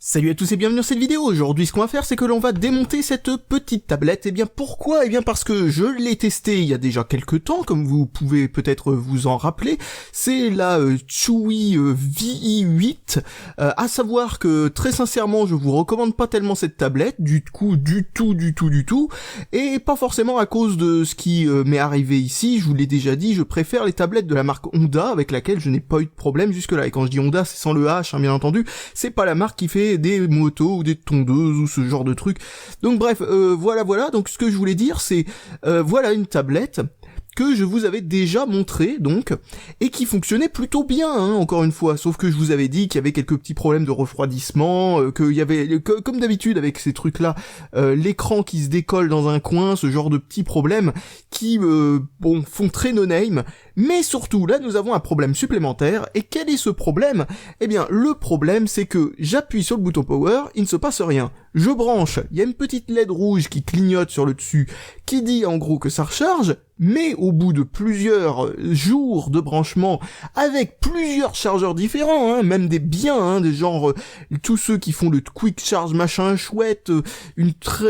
Salut à tous et bienvenue dans cette vidéo. Aujourd'hui ce qu'on va faire c'est que l'on va démonter cette petite tablette. Et bien pourquoi? Et bien parce que je l'ai testée il y a déjà quelques temps, comme vous pouvez peut-être vous en rappeler. C'est la Chewy VI8. À savoir que très sincèrement je vous recommande pas tellement cette tablette, du tout. Et pas forcément à cause de ce qui m'est arrivé ici. Je vous l'ai déjà dit, je préfère les tablettes de la marque Honda avec laquelle je n'ai pas eu de problème jusque là. Et quand je dis Honda c'est sans le H hein, bien entendu, c'est pas la marque qui fait des motos ou des tondeuses ou ce genre de trucs. Donc bref, voilà, donc ce que je voulais dire c'est, voilà une tablette que je vous avais déjà montré, donc, et qui fonctionnait plutôt bien, hein, encore une fois, sauf que je vous avais dit qu'il y avait quelques petits problèmes de refroidissement, qu'il y avait, comme d'habitude avec ces trucs-là, l'écran qui se décolle dans un coin, ce genre de petits problèmes qui, font très no-name, mais surtout, là, nous avons un problème supplémentaire, et quel est ce problème? Eh bien, le problème, c'est que j'appuie sur le bouton power, il ne se passe rien. Je branche, il y a une petite LED rouge qui clignote sur le dessus, qui dit en gros que ça recharge, mais au bout de plusieurs jours de branchement, avec plusieurs chargeurs différents, hein, même des biens, hein, des genres, tous ceux qui font le quick charge machin chouette,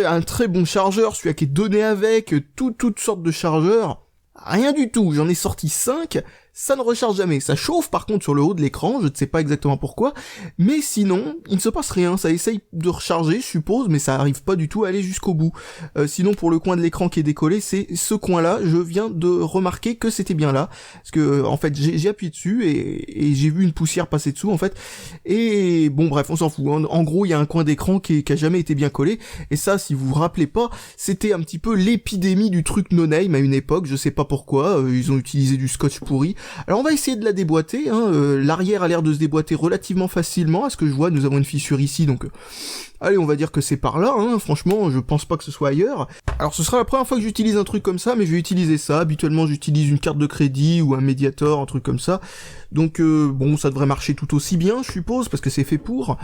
un très bon chargeur, celui qui est donné avec, toutes sortes de chargeurs, rien du tout, j'en ai sorti 5, ça ne recharge jamais, ça chauffe par contre sur le haut de l'écran, je ne sais pas exactement pourquoi, mais sinon, il ne se passe rien, ça essaye de recharger, je suppose, mais ça arrive pas du tout à aller jusqu'au bout. Sinon, pour le coin de l'écran qui est décollé, c'est ce coin-là, je viens de remarquer que c'était bien là, parce que, en fait, j'ai appuyé dessus, et j'ai vu une poussière passer dessous, en fait, et bon, bref, on s'en fout, en gros, il y a un coin d'écran qui a jamais été bien collé, et ça, si vous vous rappelez pas, c'était un petit peu l'épidémie du truc no-name à une époque, je sais pas pourquoi, ils ont utilisé du scotch pourri. Alors on va essayer de la déboîter, hein. L'arrière a l'air de se déboîter relativement facilement, à ce que je vois, nous avons une fissure ici, donc allez, on va dire que c'est par là, hein. Franchement, je pense pas que ce soit ailleurs. Alors ce sera la première fois que j'utilise un truc comme ça, mais je vais utiliser ça, habituellement j'utilise une carte de crédit ou un Mediator, un truc comme ça, donc bon, ça devrait marcher tout aussi bien, je suppose, parce que c'est fait pour,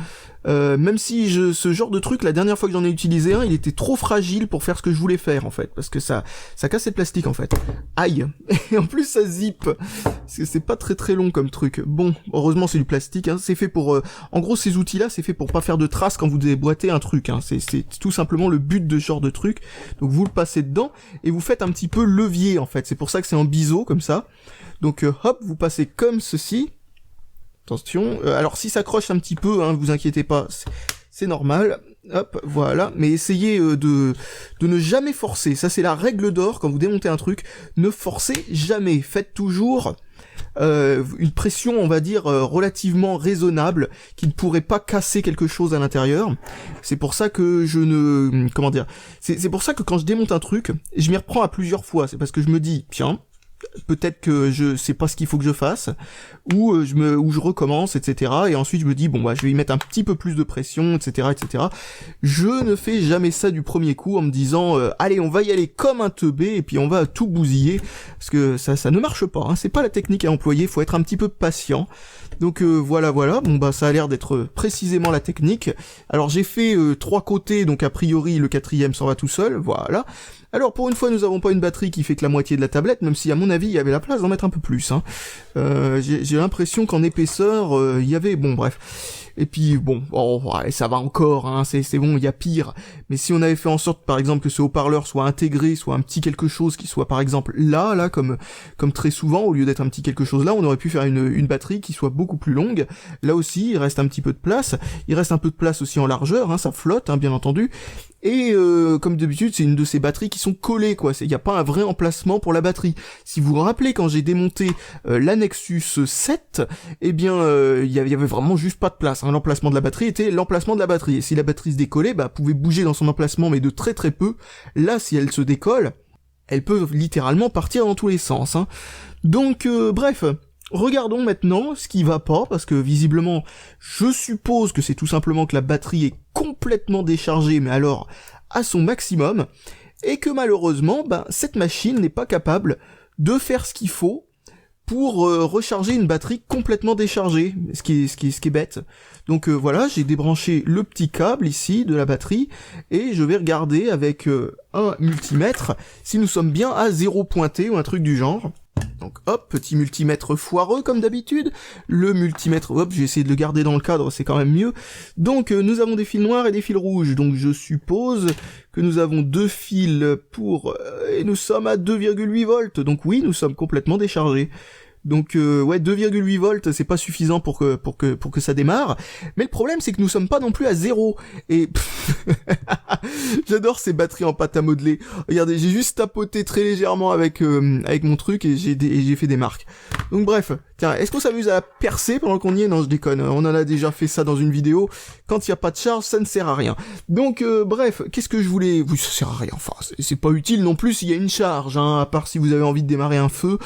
même si ce genre de truc, la dernière fois que j'en ai utilisé un, il était trop fragile pour faire ce que je voulais faire, en fait, parce que ça casse le plastique, en fait. Aïe. Et en plus, ça zip. C'est pas très long comme truc. Bon, heureusement, c'est du plastique, hein. C'est fait pour, en gros, ces outils-là, c'est fait pour pas faire de traces quand vous déboîtez un truc, hein. C'est tout simplement le but de ce genre de truc. Donc, vous le passez dedans, et vous faites un petit peu levier, en fait. C'est pour ça que c'est en biseau, comme ça. Donc, hop, vous passez comme ceci. Attention, alors si ça croche un petit peu, hein, vous inquiétez pas, c'est normal. Hop, voilà, mais essayez de ne jamais forcer, ça c'est la règle d'or quand vous démontez un truc, ne forcez jamais, faites toujours une pression, on va dire, relativement raisonnable, qui ne pourrait pas casser quelque chose à l'intérieur. C'est pour ça que je ne... Comment dire, c'est pour ça que quand je démonte un truc, je m'y reprends à plusieurs fois, c'est parce que je me dis, tiens, peut-être que je sais pas ce qu'il faut que je fasse, ou je recommence, etc. Et ensuite je me dis, bon bah je vais y mettre un petit peu plus de pression, etc. Je ne fais jamais ça du premier coup en me disant, allez on va y aller comme un teubé, et puis on va tout bousiller, parce que ça ne marche pas, hein. C'est pas la technique à employer, faut être un petit peu patient. Donc voilà, bon bah ça a l'air d'être précisément la technique. Alors j'ai fait 3 côtés, donc a priori le 4e s'en va tout seul, voilà. Alors pour une fois nous avons pas une batterie qui fait que la moitié de la tablette, même si à mon avis il y avait la place d'en mettre un peu plus, hein. J'ai l'impression qu'en épaisseur il y avait, bon bref. Et puis bon, ouais, ça va encore, hein, c'est bon, il y a pire. Mais si on avait fait en sorte par exemple que ce haut-parleur soit intégré, soit un petit quelque chose qui soit par exemple là comme très souvent, au lieu d'être un petit quelque chose là, on aurait pu faire une batterie qui soit beaucoup plus longue. Là aussi il reste un petit peu de place, il reste un peu de place aussi en largeur, hein, ça flotte, hein, bien entendu. Et comme d'habitude, c'est une de ces batteries qui sont collées, quoi. Il n'y a pas un vrai emplacement pour la batterie. Si vous vous rappelez, quand j'ai démonté la Nexus 7, eh bien, il y avait vraiment juste pas de place, hein. L'emplacement de la batterie était l'emplacement de la batterie. Et si la batterie se décollait, bah, elle pouvait bouger dans son emplacement, mais de très peu. Là, si elle se décolle, elle peut littéralement partir dans tous les sens, hein. Donc, bref... Regardons maintenant ce qui va pas, parce que visiblement, je suppose que c'est tout simplement que la batterie est complètement déchargée, mais alors à son maximum, et que malheureusement, cette machine n'est pas capable de faire ce qu'il faut pour recharger une batterie complètement déchargée, ce qui est bête. Donc voilà, j'ai débranché le petit câble ici de la batterie, et je vais regarder avec un multimètre si nous sommes bien à 0 pointé ou un truc du genre. Donc hop, petit multimètre foireux comme d'habitude. Le multimètre, hop, j'ai essayé de le garder dans le cadre, c'est quand même mieux. Donc nous avons des fils noirs et des fils rouges. Donc je suppose que nous avons 2 fils pour... et nous sommes à 2,8 volts. Donc oui, nous sommes complètement déchargés. Donc ouais, 2,8 volts, c'est pas suffisant pour que ça démarre. Mais le problème, c'est que nous sommes pas non plus à 0. Et j'adore ces batteries en pâte à modeler. Regardez, j'ai juste tapoté très légèrement avec mon truc et j'ai fait des marques. Donc bref, tiens, est-ce qu'on s'amuse à percer pendant qu'on y est? Non, je déconne. On en a déjà fait ça dans une vidéo. Quand il y a pas de charge, ça ne sert à rien. Donc bref, qu'est-ce que je voulais? Oui, ça sert à rien. Enfin, c'est pas utile non plus s'il y a une charge, hein, à part si vous avez envie de démarrer un feu.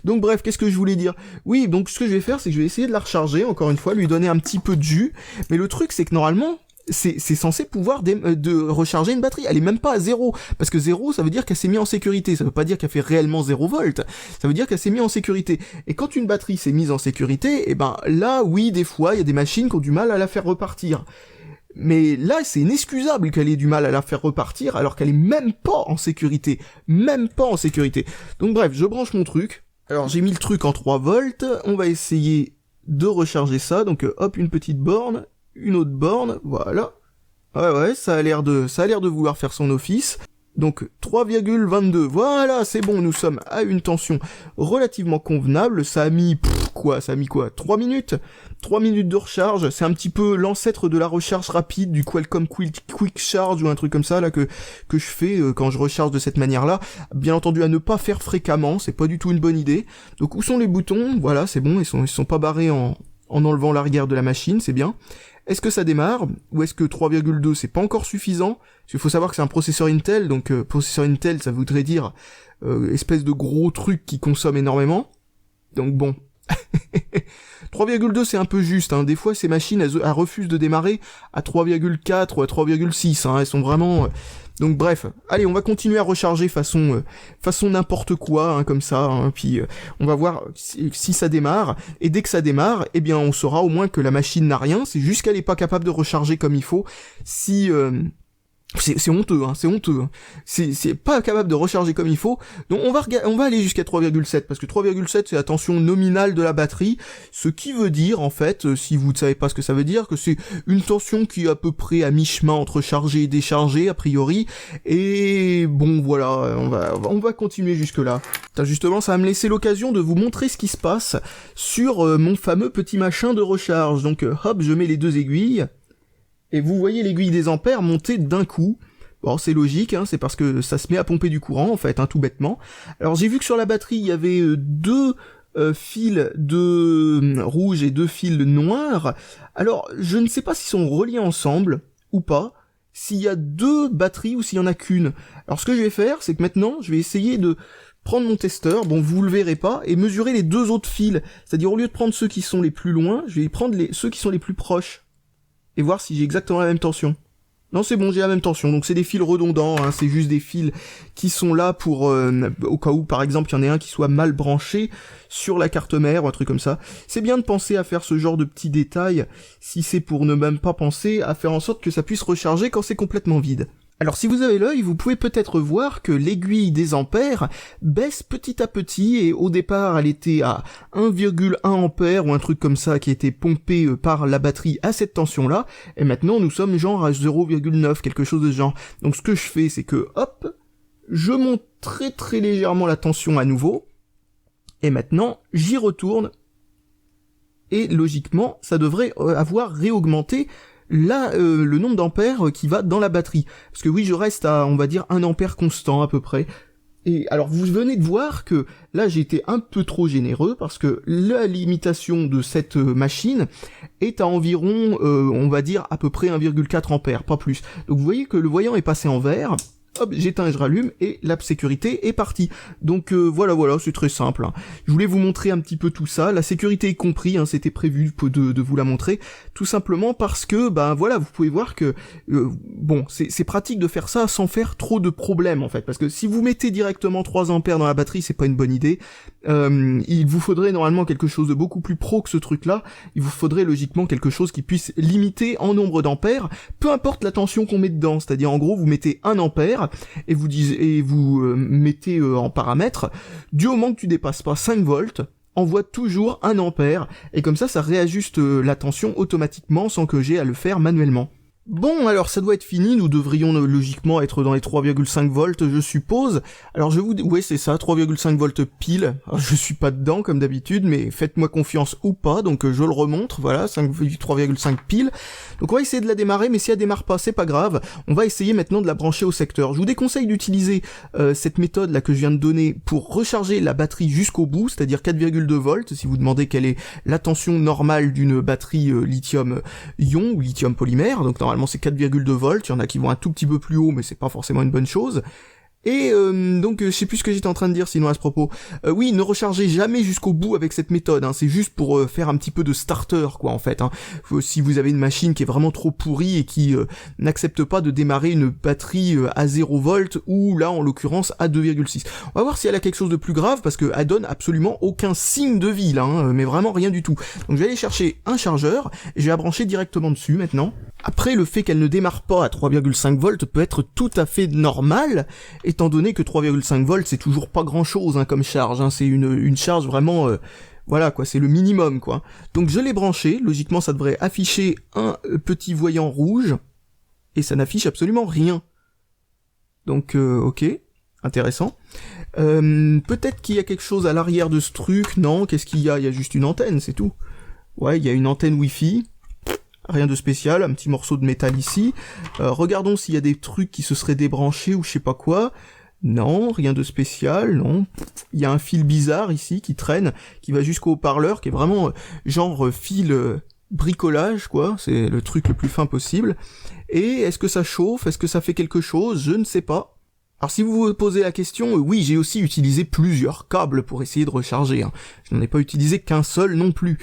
Donc bref, qu'est-ce que je voulais dire? Oui, donc ce que je vais faire, c'est que je vais essayer de la recharger, encore une fois, lui donner un petit peu de jus. Mais le truc, c'est que normalement, c'est censé pouvoir de recharger une batterie. Elle est même pas à 0. Parce que 0, ça veut dire qu'elle s'est mise en sécurité. Ça veut pas dire qu'elle fait réellement 0 volts. Ça veut dire qu'elle s'est mise en sécurité. Et quand une batterie s'est mise en sécurité, eh ben là, oui, des fois, il y a des machines qui ont du mal à la faire repartir. Mais là, c'est inexcusable qu'elle ait du mal à la faire repartir alors qu'elle est même pas en sécurité. Même pas en sécurité. Donc bref, je branche mon truc. Alors j'ai mis le truc en 3 volts. On va essayer de recharger ça. Donc hop, une petite borne. Une autre borne, voilà. Ouais, ça a l'air de vouloir faire son office. Donc 3,22, voilà, c'est bon, nous sommes à une tension relativement convenable. Ça a mis, 3 minutes 3 minutes de recharge, c'est un petit peu l'ancêtre de la recharge rapide, du Qualcomm Quick Charge ou un truc comme ça, là, que je fais quand je recharge de cette manière-là. Bien entendu, à ne pas faire fréquemment, c'est pas du tout une bonne idée. Donc où sont les boutons? Voilà, c'est bon, ils sont pas barrés en enlevant l'arrière de la machine, c'est bien. Est-ce que ça démarre? Ou est-ce que 3,2 c'est pas encore suffisant? Parce qu'il faut savoir que c'est un processeur Intel, donc processeur Intel ça voudrait dire espèce de gros truc qui consomme énormément. Donc bon. 3,2 c'est un peu juste, hein. Des fois ces machines elles refusent de démarrer à 3,4 ou à 3,6, hein. Elles sont vraiment... Donc bref, allez, on va continuer à recharger façon n'importe quoi, hein, comme ça, hein, puis on va voir si ça démarre, et dès que ça démarre, eh bien on saura au moins que la machine n'a rien, c'est juste qu'elle est pas capable de recharger comme il faut, si... C'est honteux, hein, c'est honteux. Hein. C'est pas capable de recharger comme il faut. Donc on va aller jusqu'à 3,7 parce que 3,7 c'est la tension nominale de la batterie, ce qui veut dire en fait, si vous ne savez pas ce que ça veut dire, que c'est une tension qui est à peu près à mi-chemin entre chargé et déchargé a priori. Et bon voilà, on va continuer jusque là. Justement, ça va me laisser l'occasion de vous montrer ce qui se passe sur mon fameux petit machin de recharge. Donc hop, je mets les 2 aiguilles. Et vous voyez l'aiguille des ampères monter d'un coup. Bon, c'est logique, hein, c'est parce que ça se met à pomper du courant, en fait, hein, tout bêtement. Alors j'ai vu que sur la batterie, il y avait 2 fils de rouge et 2 fils de noir. Alors, je ne sais pas s'ils sont reliés ensemble, ou pas, s'il y a 2 batteries ou s'il y en a qu'une. Alors ce que je vais faire, c'est que maintenant, je vais essayer de prendre mon testeur, bon vous le verrez pas, et mesurer les 2 autres fils. C'est-à-dire au lieu de prendre ceux qui sont les plus loin, je vais prendre ceux qui sont les plus proches. Et voir si j'ai exactement la même tension. Non, c'est bon, j'ai la même tension. Donc c'est des fils redondants, hein, c'est juste des fils qui sont là pour au cas où, par exemple, il y en a un qui soit mal branché sur la carte mère ou un truc comme ça. C'est bien de penser à faire ce genre de petits détails, si c'est pour ne même pas penser à faire en sorte que ça puisse recharger quand c'est complètement vide. Alors si vous avez l'œil, vous pouvez peut-être voir que l'aiguille des ampères baisse petit à petit, et au départ elle était à 1,1 ampère ou un truc comme ça qui était pompé par la batterie à cette tension-là, et maintenant nous sommes genre à 0,9, quelque chose de ce genre. Donc ce que je fais, c'est que hop, je monte très très légèrement la tension à nouveau, et maintenant j'y retourne, et logiquement ça devrait avoir réaugmenté là le nombre d'ampères qui va dans la batterie. Parce que oui, je reste à, on va dire, 1 ampère constant à peu près. Et alors vous venez de voir que là j'ai été un peu trop généreux parce que la limitation de cette machine est à environ, on va dire, à peu près 1,4 ampères, pas plus. Donc vous voyez que le voyant est passé en vert. Hop, j'éteins et je rallume, et la sécurité est partie. Donc voilà, c'est très simple. Hein. Je voulais vous montrer un petit peu tout ça, la sécurité est compris, hein, c'était prévu de vous la montrer, tout simplement parce que, voilà, vous pouvez voir que, bon, c'est pratique de faire ça sans faire trop de problèmes, en fait, parce que si vous mettez directement 3 ampères dans la batterie, c'est pas une bonne idée. il vous faudrait normalement quelque chose de beaucoup plus pro que ce truc-là. Il vous faudrait logiquement quelque chose qui puisse limiter en nombre d'ampères, peu importe la tension qu'on met dedans. C'est-à-dire en gros, vous mettez 1 ampère et vous mettez en paramètre, du moment que tu dépasses pas 5 volts, envoie toujours 1 ampère, et comme ça réajuste la tension automatiquement sans que j'ai à le faire manuellement. Bon, alors ça doit être fini, nous devrions logiquement être dans les 3,5 volts, je suppose. Alors ouais, c'est ça, 3,5 volts pile. Alors, je suis pas dedans comme d'habitude, mais faites-moi confiance ou pas, donc je le remontre, voilà, 3,5 pile. Donc on va essayer de la démarrer, mais si elle démarre pas, c'est pas grave. On va essayer maintenant de la brancher au secteur. Je vous déconseille d'utiliser cette méthode là que je viens de donner pour recharger la batterie jusqu'au bout, c'est-à-dire 4,2 volts, si vous demandez quelle est la tension normale d'une batterie lithium-ion ou lithium polymère, donc normalement c'est 4,2 volts, il y en a qui vont un tout petit peu plus haut, mais c'est pas forcément une bonne chose. Et donc je sais plus ce que j'étais en train de dire sinon à ce propos. Oui, ne rechargez jamais jusqu'au bout avec cette méthode, hein. C'est juste pour faire un petit peu de starter quoi en fait, hein. Si vous avez une machine qui est vraiment trop pourrie et qui n'accepte pas de démarrer une batterie à 0 volts ou là en l'occurrence à 2,6. On va voir si elle a quelque chose de plus grave parce que elle donne absolument aucun signe de vie là, hein, mais vraiment rien du tout. Donc je vais aller chercher un chargeur et je vais la brancher directement dessus maintenant. Après, le fait qu'elle ne démarre pas à 3,5 volts peut être tout à fait normal, étant donné que 3,5 volts c'est toujours pas grand chose hein, comme charge, hein. C'est une charge vraiment, voilà quoi, c'est le minimum quoi. Donc je l'ai branché, logiquement ça devrait afficher un petit voyant rouge, et ça n'affiche absolument rien. Donc ok, intéressant. Peut-être qu'il y a quelque chose à l'arrière de ce truc, non, qu'est-ce qu'il y a ? Il y a juste une antenne, c'est tout. Ouais, il y a une antenne Wi-Fi. Rien de spécial, un petit morceau de métal ici. Regardons s'il y a des trucs qui se seraient débranchés ou je sais pas quoi. Non, rien de spécial, non. Il y a un fil bizarre ici qui traîne, qui va jusqu'au haut-parleur, qui est vraiment genre fil bricolage, quoi. C'est le truc le plus fin possible. Et est-ce que ça chauffe ? Est-ce que ça fait quelque chose ? Je ne sais pas. Alors si vous vous posez la question, oui, j'ai aussi utilisé plusieurs câbles pour essayer de recharger, hein. Je n'en ai pas utilisé qu'un seul non plus.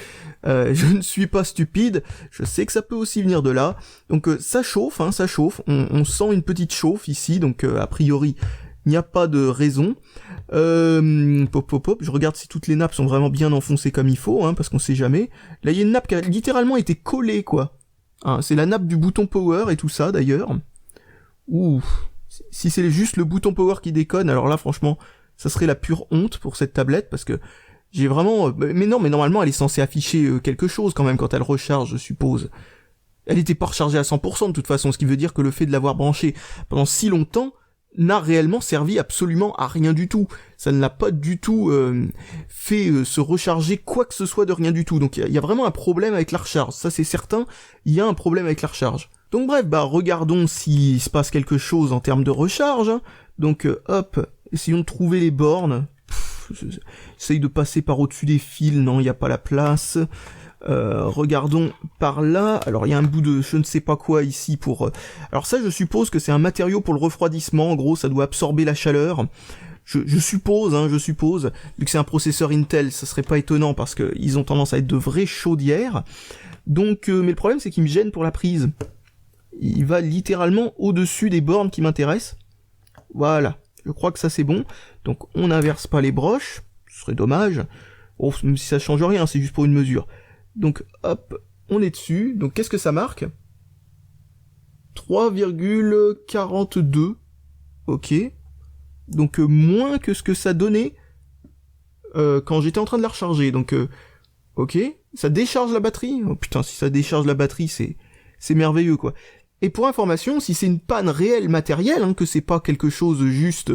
Je ne suis pas stupide, je sais que ça peut aussi venir de là. Donc ça chauffe, hein, ça chauffe. On sent une petite chauffe ici, donc a priori, il n'y a pas de raison. Je regarde si toutes les nappes sont vraiment bien enfoncées comme il faut, hein, parce qu'on sait jamais. Là, il y a une nappe qui a littéralement été collée, quoi. Hein, c'est la nappe du bouton power et tout ça, d'ailleurs. Ouh. Si c'est juste le bouton power qui déconne, alors là franchement, ça serait la pure honte pour cette tablette parce que j'ai vraiment... Mais non, mais normalement elle est censée afficher quelque chose quand même quand elle recharge, je suppose. Elle était pas rechargée à 100% de toute façon, ce qui veut dire que le fait de l'avoir branchée pendant si longtemps n'a réellement servi absolument à rien du tout. Ça ne l'a pas du tout fait se recharger quoi que ce soit de rien du tout. Donc il y a vraiment un problème avec la recharge, ça c'est certain, il y a un problème avec la recharge. Donc bref, regardons s'il se passe quelque chose en termes de recharge. Donc hop, essayons de trouver les bornes. J'essaye de passer par au-dessus des fils, non, il n'y a pas la place. Regardons par là. Alors il y a un bout de je ne sais pas quoi ici pour... Alors ça je suppose que c'est un matériau pour le refroidissement, en gros ça doit absorber la chaleur. Je suppose, vu que c'est un processeur Intel, ça serait pas étonnant parce que ils ont tendance à être de vraies chaudières. Donc, mais le problème c'est qu'il me gêne pour la prise. Il va littéralement au-dessus des bornes qui m'intéressent. Voilà, je crois que ça c'est bon. Donc on n'inverse pas les broches, ce serait dommage. Bon, même si ça change rien, c'est juste pour une mesure. Donc hop, on est dessus. Donc qu'est-ce que ça marque ? 3,42. Ok. Donc moins que ce que ça donnait quand j'étais en train de la recharger. Donc ok, ça décharge la batterie. Oh putain, si ça décharge la batterie, c'est merveilleux quoi. Et pour information, si c'est une panne réelle matérielle, hein, que c'est pas quelque chose juste,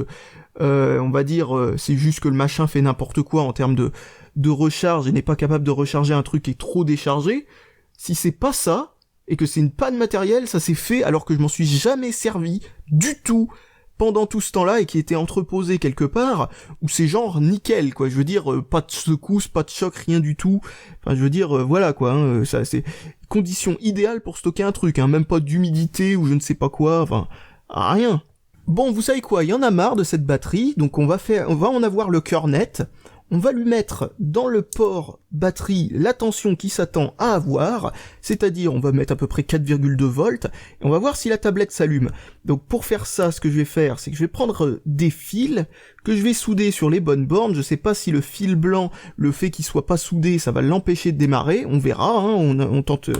on va dire, c'est juste que le machin fait n'importe quoi en termes de recharge et n'est pas capable de recharger un truc qui est trop déchargé, si c'est pas ça, et que c'est une panne matérielle, ça s'est fait alors que je m'en suis jamais servi du tout pendant tout ce temps-là et qui était entreposé quelque part, où c'est genre nickel, quoi. Je veux dire, pas de secousse, pas de choc, rien du tout. Enfin, je veux dire, voilà, quoi. Hein, ça, c'est condition idéale pour stocker un truc, hein. Même pas d'humidité ou je ne sais pas quoi. Enfin, rien. Bon, vous savez quoi, il y en a marre de cette batterie, donc on va en avoir le cœur net. on va lui mettre dans le port batterie la tension qui s'attend à avoir, c'est-à-dire on va mettre à peu près 4,2 volts, et on va voir si la tablette s'allume. Donc pour faire ça, ce que je vais faire, c'est que je vais prendre des fils que je vais souder sur les bonnes bornes. Je sais pas si le fil blanc, le fait qu'il soit pas soudé, ça va l'empêcher de démarrer, on verra, hein, on tente,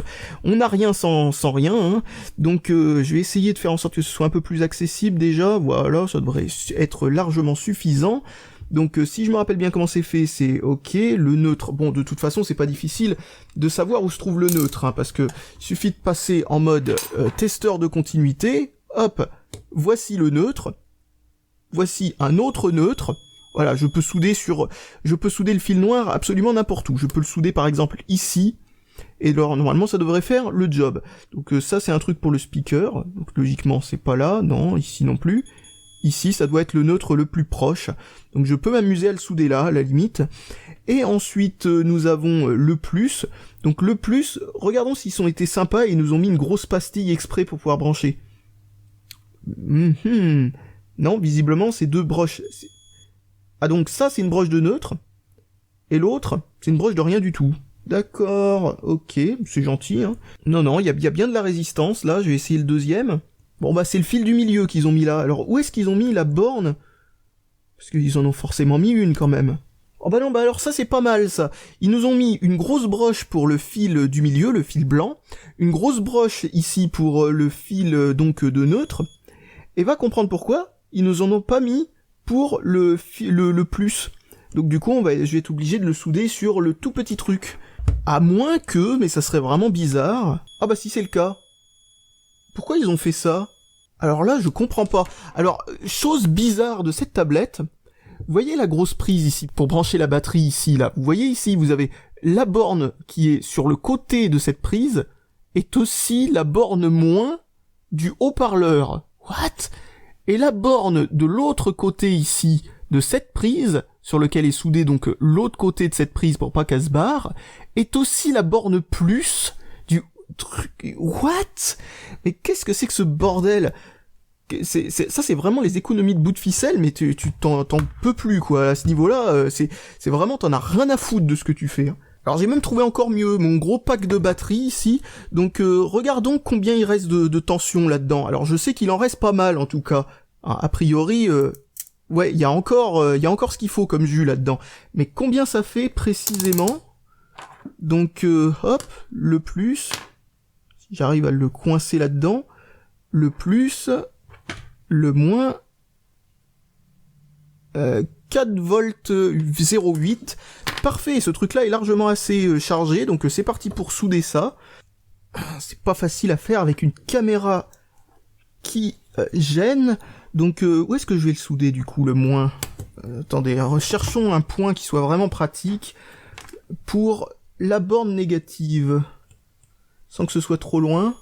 on n'a rien sans rien, hein. Donc je vais essayer de faire en sorte que ce soit un peu plus accessible déjà, voilà, ça devrait être largement suffisant. Donc si je me rappelle bien comment c'est fait, c'est ok, le neutre, bon de toute façon c'est pas difficile de savoir où se trouve le neutre, hein, parce que il suffit de passer en mode testeur de continuité, hop, voici le neutre, voici un autre neutre, voilà, je peux souder le fil noir absolument n'importe où, je peux le souder par exemple ici, et alors normalement ça devrait faire le job. Donc ça c'est un truc pour le speaker, donc logiquement c'est pas là, non, ici non plus. Ici, ça doit être le neutre le plus proche. Donc je peux m'amuser à le souder là, à la limite. Et ensuite, nous avons le plus. Donc le plus, regardons s'ils ont été sympas et ils nous ont mis une grosse pastille exprès pour pouvoir brancher. Non, visiblement, c'est deux broches. Ah donc ça, c'est une broche de neutre. Et l'autre, c'est une broche de rien du tout. D'accord, ok, c'est gentil. Hein. Non, il y a bien de la résistance, là. Je vais essayer le deuxième. Bon bah c'est le fil du milieu qu'ils ont mis là. Alors où est-ce qu'ils ont mis la borne? Parce qu'ils en ont forcément mis une quand même. Oh bah non, bah alors ça c'est pas mal ça. Ils nous ont mis une grosse broche pour le fil du milieu, le fil blanc, une grosse broche ici pour le fil donc de neutre, et va comprendre pourquoi ils nous en ont pas mis pour le plus. Donc du coup je vais être obligé de le souder sur le tout petit truc. À moins que, mais ça serait vraiment bizarre. Ah bah si c'est le cas. Pourquoi ils ont fait ça? Alors là, je comprends pas. Alors, chose bizarre de cette tablette, vous voyez la grosse prise ici, pour brancher la batterie ici, là. Vous voyez ici, vous avez la borne qui est sur le côté de cette prise, est aussi la borne moins du haut-parleur. What? Et la borne de l'autre côté ici, de cette prise, sur lequel est soudé donc l'autre côté de cette prise pour pas qu'elle se barre, est aussi la borne plus du truc. What? Mais qu'est-ce que c'est que ce bordel? Ça c'est vraiment les économies de bout de ficelle, mais tu t'en peux plus quoi à ce niveau-là. C'est vraiment t'en as rien à foutre de ce que tu fais. Alors j'ai même trouvé encore mieux mon gros pack de batterie ici. Donc regardons combien il reste de tension là-dedans. Alors je sais qu'il en reste pas mal en tout cas. A priori, ouais, il y a encore ce qu'il faut comme jus là-dedans. Mais combien ça fait précisément? Donc hop, le plus. J'arrive à le coincer là-dedans. Le plus, le moins, 4 volts 0,8. Parfait, ce truc-là est largement assez chargé, donc c'est parti pour souder ça. C'est pas facile à faire avec une caméra qui gêne. Donc où est-ce que je vais le souder du coup, le moins? Attendez, recherchons un point qui soit vraiment pratique pour la borne négative. Sans que ce soit trop loin.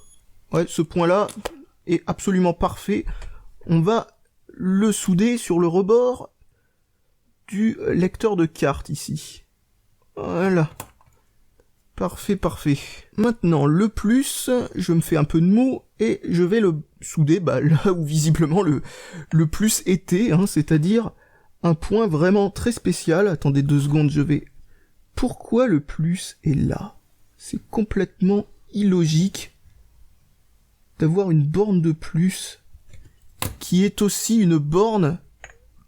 Ouais, ce point-là est absolument parfait. On va le souder sur le rebord du lecteur de carte ici. Voilà. Parfait, parfait. Maintenant, le plus, je me fais un peu de mou et je vais le souder là où visiblement le plus était, hein, c'est-à-dire un point vraiment très spécial. Attendez 2 secondes, je vais... Pourquoi le plus est là? C'est complètement illogique d'avoir une borne de plus qui est aussi une borne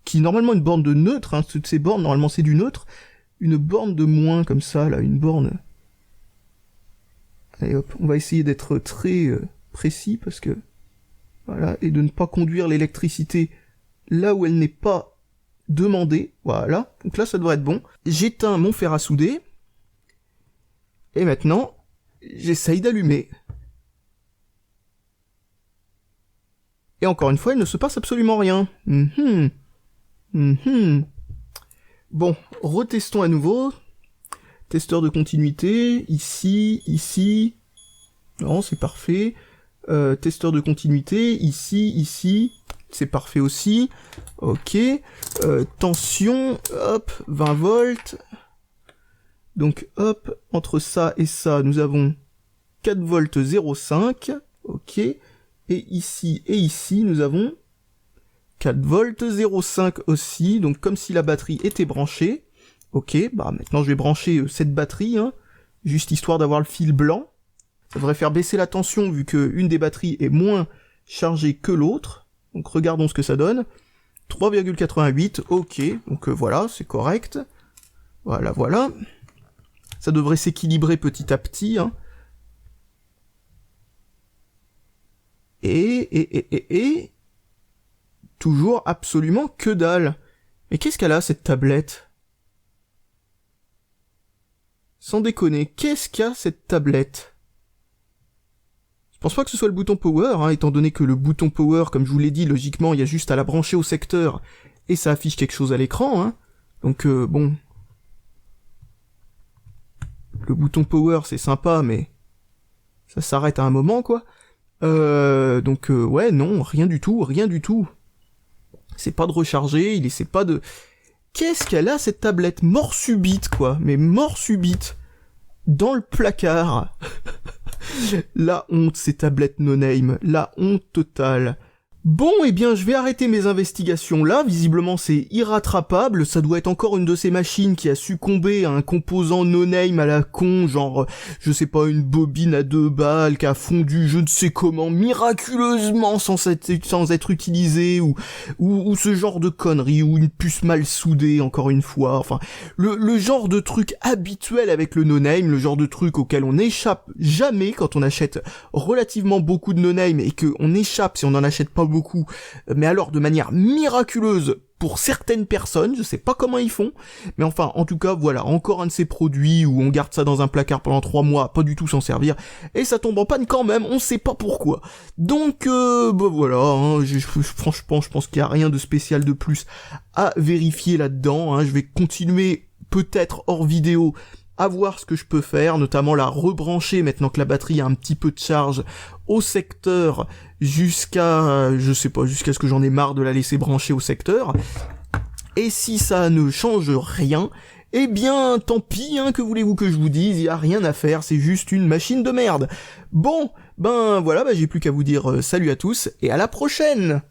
qui est normalement une borne de neutre, hein, toutes ces bornes normalement c'est du neutre, une borne de moins comme ça là, une borne. Allez hop, on va essayer d'être très précis parce que voilà, et de ne pas conduire l'électricité là où elle n'est pas demandée. Voilà, donc là ça devrait être bon. J'éteins mon fer à souder et maintenant j'essaye d'allumer. Et encore une fois, il ne se passe absolument rien. Bon, retestons à nouveau. Testeur de continuité, ici. Non, c'est parfait. Testeur de continuité, ici. C'est parfait aussi. Ok. Tension, hop, 20 volts. Donc, hop, entre ça et ça, nous avons 4 volts 0,5. Ok. Et ici, nous avons 4 volts 0,5 aussi. Donc, comme si la batterie était branchée. Ok, bah maintenant je vais brancher cette batterie, hein, juste histoire d'avoir le fil blanc. Ça devrait faire baisser la tension vu que une des batteries est moins chargée que l'autre. Donc regardons ce que ça donne. 3,88, ok, donc voilà, c'est correct. Voilà, voilà. Ça devrait s'équilibrer petit à petit, hein. Et... toujours absolument que dalle. Mais qu'est-ce qu'elle a, cette tablette? Sans déconner, qu'est-ce qu'a cette tablette? Je pense pas que ce soit le bouton power, hein, étant donné que le bouton power, comme je vous l'ai dit, logiquement, il y a juste à la brancher au secteur, et ça affiche quelque chose à l'écran, hein. Donc, bon... Le bouton power, c'est sympa, mais... ça s'arrête à un moment, quoi. Donc, ouais, non, rien du tout, rien du tout. C'est pas de recharger, il essaie pas de... Qu'est-ce qu'elle a, cette tablette? Mort subite, quoi. Mais mort subite. Dans le placard. La honte, ces tablettes no-name. La honte totale. Bon, eh bien, je vais arrêter mes investigations là. Visiblement, c'est irrattrapable. Ça doit être encore une de ces machines qui a succombé à un composant no-name à la con, genre, je sais pas, une bobine à 2 balles qui a fondu je ne sais comment, miraculeusement sans être utilisée, ou ce genre de conneries, ou une puce mal soudée, encore une fois. Enfin, le genre de truc habituel avec le no-name, le genre de truc auquel on n'échappe jamais quand on achète relativement beaucoup de no-name et qu'on échappe si on en achète pas beaucoup, mais alors de manière miraculeuse pour certaines personnes, je sais pas comment ils font, mais enfin, en tout cas, voilà, encore un de ces produits où on garde ça dans un placard pendant 3 mois, pas du tout s'en servir, et ça tombe en panne quand même, on sait pas pourquoi. Donc, bah voilà, hein, franchement, je pense qu'il y a rien de spécial de plus à vérifier là-dedans, hein, je vais continuer, peut-être hors vidéo, à voir ce que je peux faire, notamment la rebrancher maintenant que la batterie a un petit peu de charge au secteur jusqu'à, je sais pas, jusqu'à ce que j'en ai marre de la laisser brancher au secteur. Et si ça ne change rien, eh bien tant pis, hein, que voulez-vous que je vous dise, y a rien à faire, c'est juste une machine de merde. Bon, ben voilà, j'ai plus qu'à vous dire salut à tous et à la prochaine.